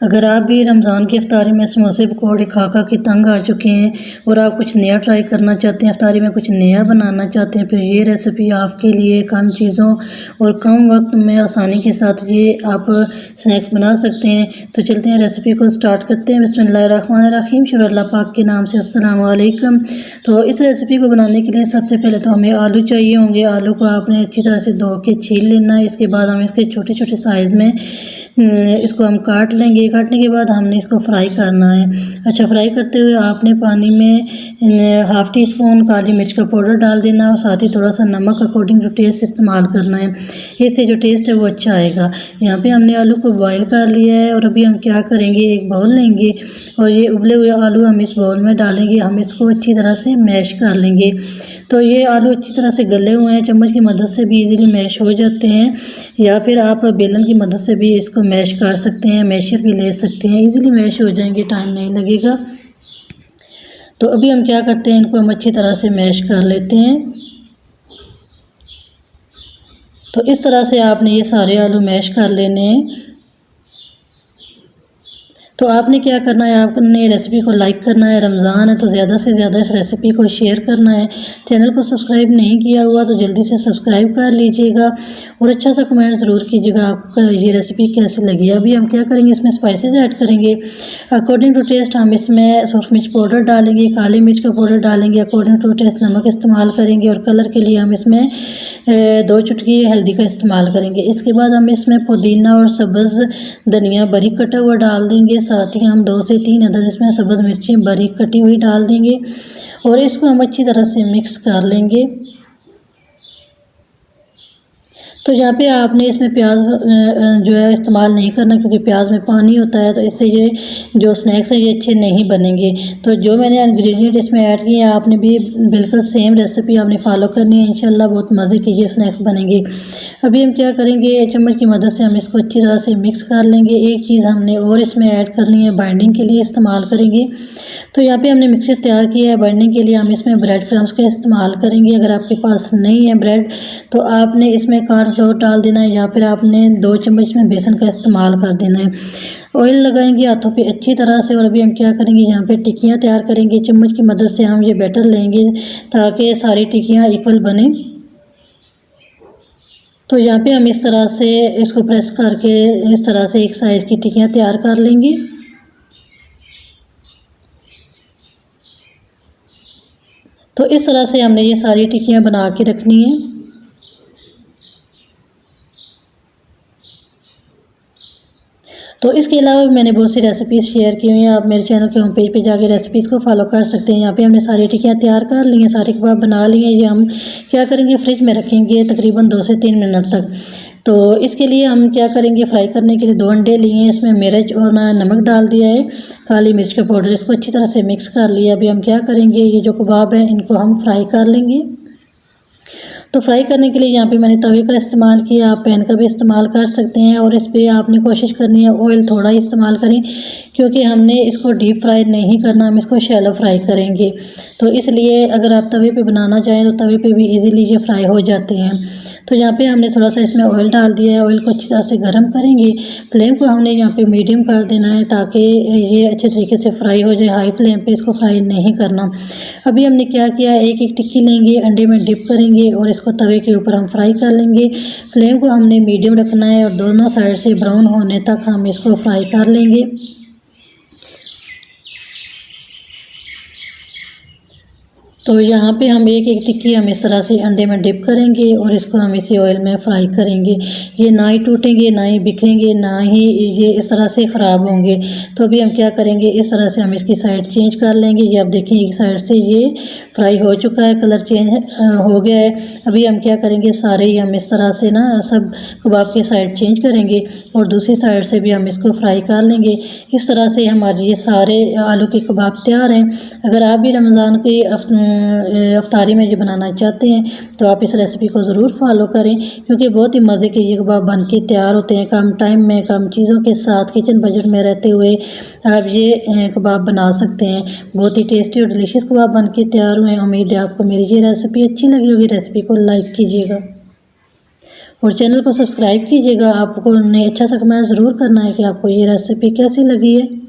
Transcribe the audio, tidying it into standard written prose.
अगर आप भी रमज़ान की इफ्तारी में समोसे पकौड़े खा खा के तंग आ चुके हैं और आप कुछ नया ट्राई करना चाहते हैं, इफ्तारी में कुछ नया बनाना चाहते हैं, फिर ये रेसिपी आपके लिए कम चीज़ों और कम वक्त में आसानी के साथ ये आप स्नैक्स बना सकते हैं। तो चलते हैं रेसिपी को स्टार्ट करते हैं। बिस्मिल्लाहिर्रहमानिर्रहीम, शुरू अल्लाह पाक के नाम से। अस्सलाम वालेकुम। तो इस रेसिपी को बनाने के लिए सबसे पहले तो हमें आलू चाहिए होंगे। आलू को आपने अच्छी तरह से धो के छील लेना है। इसके बाद हम इसके छोटे छोटे साइज़ में इसको हम काट लेंगे। काटने के बाद हमने इसको फ्राई करना है। अच्छा, फ्राई करते हुए आपने पानी में हाफ़ टी स्पून काली मिर्च का पाउडर डाल देना और साथ ही थोड़ा सा नमक अकॉर्डिंग टू टेस्ट इस्तेमाल करना है। इससे जो टेस्ट है वो अच्छा आएगा। यहाँ पे हमने आलू को बॉईल कर लिया है और अभी हम क्या करेंगे, एक बाउल लेंगे और ये उबले हुए आलू हम इस बाउल में डालेंगे। हम इसको अच्छी तरह से मैश कर लेंगे। तो ये आलू अच्छी तरह से गले हुए हैं, चम्मच की मदद से भी इजीली मैश हो जाते हैं, या फिर आप बेलन की मदद से भी इसको मैश कर सकते हैं, मैशर भी ले सकते हैं। इजीली मैश हो जाएंगे, टाइम नहीं लगेगा। तो अभी हम क्या करते हैं, इनको हम अच्छी तरह से मैश कर लेते हैं। तो इस तरह से आपने ये सारे आलू मैश कर लेने हैं। तो आपने क्या करना है, आपने रेसिपी को लाइक करना है। रमज़ान है तो ज़्यादा से ज़्यादा इस रेसिपी को शेयर करना है। चैनल को सब्सक्राइब नहीं किया हुआ तो जल्दी से सब्सक्राइब कर लीजिएगा और अच्छा सा कमेंट ज़रूर कीजिएगा आपका ये रेसिपी कैसी लगी। अभी हम क्या करेंगे, इसमें स्पाइसेस ऐड करेंगे अकॉर्डिंग टू टेस्ट। हम इसमें सुरख मिर्च पाउडर डालेंगे, काली मिर्च का पाउडर डालेंगे, अकॉर्डिंग टू टेस्ट नमक इस्तेमाल करेंगे और कलर के लिए हम इसमें 2 चुटकी हल्दी का इस्तेमाल करेंगे। इसके बाद हम इसमें पुदीना और सब्ज़ धनिया बारीक कटा हुआ डाल देंगे। साथ ही हम 2 से 3 अदद इसमें सब्ज़ मिर्चें बारीक कटी हुई डाल देंगे और इसको हम अच्छी तरह से मिक्स कर लेंगे। तो यहाँ पे आपने इसमें प्याज जो है इस्तेमाल नहीं करना, क्योंकि प्याज में पानी होता है, तो इससे ये जो स्नैक्स हैं ये अच्छे नहीं बनेंगे। तो जो मैंने इंग्रेडिएंट इसमें ऐड किए हैं, आपने भी बिल्कुल सेम रेसिपी आपने फॉलो करनी है। इंशाल्लाह बहुत मज़े के ये स्नैक्स बनेंगे। अभी हम क्या करेंगे, चम्मच की मदद से हम इसको अच्छी तरह से मिक्स कर लेंगे। एक चीज़ हमने और इसमें ऐड करनी है, बाइंडिंग के लिए इस्तेमाल करेंगे। तो यहाँ पे हमने मिक्सचर तैयार किया है। बाइंडिंग के लिए हम इसमें ब्रेड क्रम्स का इस्तेमाल करेंगे। अगर आपके पास नहीं है ब्रेड तो आपने इसमें कॉर्नफ्लोर डाल देना है, या फिर आपने 2 चम्मच में बेसन का इस्तेमाल कर देना है। ऑयल लगाएंगे हाथों पे अच्छी तरह से और अभी हम क्या करेंगे, यहाँ पे टिक्कियाँ तैयार करेंगे। चम्मच की मदद से हम ये बैटर लेंगे ताकि सारी टिक्कियाँ इक्वल बने। तो यहाँ पे हम इस तरह से इसको प्रेस करके इस तरह से एक साइज़ की टिक्कियाँ तैयार कर लेंगे। तो इस तरह से हमने ये सारी टिक्कियाँ बना के रखनी है। तो इसके अलावा मैंने बहुत सी रेसिपीज़ शेयर की हुई हैं। आप मेरे चैनल के होम पेज पे जाके रेसिपीज़ को फॉलो कर सकते हैं। यहाँ पे हमने सारी टिक्कियाँ तैयार कर ली हैं, सारे कबाब बना लिए हैं। ये हम क्या करेंगे, फ्रिज में रखेंगे तकरीबन 2 से 3 मिनट तक। तो इसके लिए हम क्या करेंगे, फ्राई करने के लिए 2 अंडे लिए हैं, इसमें मिर्च और नमक डाल दिया है, काली मिर्च का पाउडर, इसको अच्छी तरह से मिक्स कर लिया। अभी हम क्या करेंगे, ये जो कबाब हैं इनको हम फ्राई कर लेंगे। तो फ्राई करने के लिए यहाँ पे मैंने तवे का इस्तेमाल किया, आप पैन का भी इस्तेमाल कर सकते हैं। और इस पर आपने कोशिश करनी है ऑयल थोड़ा ही इस्तेमाल करें, क्योंकि हमने इसको डीप फ्राई नहीं करना, हम इसको शैलो फ्राई करेंगे। तो इसलिए अगर आप तवे पे बनाना चाहें तो तवे पे भी इजीली ये फ्राई हो जाते हैं। तो यहाँ पे हमने थोड़ा सा इसमें ऑयल डाल दिया है। ऑयल को अच्छी तरह से गर्म करेंगे। फ्लेम को हमने यहाँ पे मीडियम कर देना है ताकि ये अच्छे तरीके से फ्राई हो जाए। हाई फ्लेम पे इसको फ्राई नहीं करना। अभी हमने क्या किया, एक एक टिक्की लेंगे, अंडे में डिप करेंगे और इसको तवे के ऊपर हम फ्राई कर लेंगे। फ्लेम को हमने मीडियम रखना है और दोनों साइड से ब्राउन होने तक हम इसको फ्राई कर लेंगे। तो यहाँ पे हम एक एक टिक्की हम इस तरह से अंडे में डिप करेंगे और इसको हम इसी ऑयल में फ्राई करेंगे। ये ना ही टूटेंगे, ना ही बिखरेंगे, ना ही ये इस तरह से ख़राब होंगे। तो अभी हम क्या करेंगे, इस तरह से हम इसकी साइड चेंज कर लेंगे। ये आप देखें एक साइड से ये फ्राई हो चुका है, कलर चेंज हो गया है। अभी हम क्या करेंगे, सारे ही हम इस तरह से ना सब कबाब की साइड चेंज करेंगे और दूसरी साइड से भी हम इसको फ्राई कर लेंगे। इस तरह से हमारे ये सारे आलू के कबाब तैयार हैं। अगर आप भी रमज़ान की अफ्तारी में ये बनाना चाहते हैं तो आप इस रेसिपी को ज़रूर फॉलो करें, क्योंकि बहुत ही मज़े के ये कबाब बन के तैयार होते हैं। कम टाइम में कम चीज़ों के साथ किचन बजट में रहते हुए आप ये कबाब बना सकते हैं। बहुत ही टेस्टी और डिलीशियस कबाब बन के तैयार हुए हैं। उम्मीद है आपको मेरी ये रेसिपी अच्छी लगी होगी। रेसिपी को लाइक कीजिएगा और चैनल को सब्सक्राइब कीजिएगा। आपको ने अच्छा सा कमेंट ज़रूर करना है कि आपको ये रेसिपी कैसी लगी है।